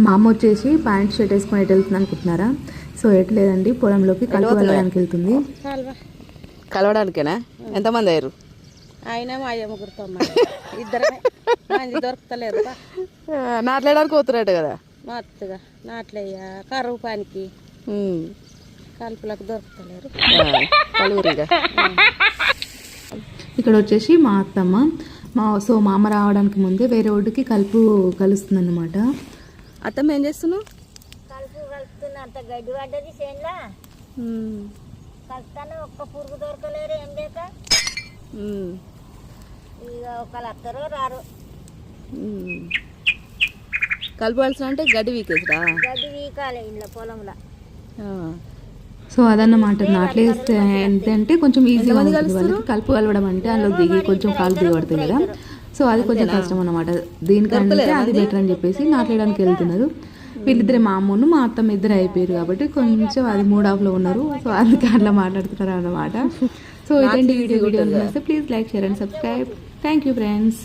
మా అమ్మ వచ్చేసి ప్యాంట్ షర్ట్ వేసుకొని ఎటు వెళ్తుంది అనుకుంటున్నారా? సో ఎటు లేదండి, పొలంలోకి కలుపు వెళ్ళడానికి వెళ్తుంది. కలవడానికేనా? ఎంతమంది అయ్యారు? అయినా మా ముగ్గురుతో ఇద్దరమే మంది దొరుకుతలేరు. నాట్లేయడానికి పోతున్నట్టు కదా? మత్తుగా నాట్లయ్యా కరువు పనికి కలుపులకు దొరుకుతలేరు. ఇక్కడ వచ్చేసి మా అత్తమ్మ మా అమ్మ రావడానికి ముందే వేరే ఒడ్డుకి కలుపు కలుస్తుంది అన్నమాట. అత్తమ్మ ఏం చేస్తున్నావు? కలుపు కలుపుతున్నా, అంత గడ్డి పడ్డది చేనులా కలుపుతాను. ఒక్క పురుగు దొరకలేరు ఏం లేక ఇక ఒకళ్ళు వస్తారో రారు. కలుపు కలిసిన అంటే గడ్డి వీకేసరా? గడ్డి వీకాలి ఇంట్లో పొలంలో. సో అదన్నమాట. నాట్లేస్తే ఏంటంటే కొంచెం ఈజీగా ఉంటుంది వాళ్ళకి. కలుపు కలవడం అంటే అందులో దిగి కొంచెం కాలు దిగబడుతుంది కదా, సో అది కొంచెం కష్టం అన్నమాట. దీనికంటే అది బెటర్ అని చెప్పేసి నాట్లేయడానికి వెళ్తున్నారు. వీళ్ళిద్దరే, మా అమ్మను మా అత్తమ్మ ఇద్దరు అయిపోయారు కాబట్టి కొంచెం అది మూడ్ ఆఫ్లో ఉన్నారు. సో అందుకే అట్లా మాట్లాడుతున్నారు అన్నమాట. సో ఇదండి వీడియో నచ్చితే please like, share and subscribe. Thank you friends.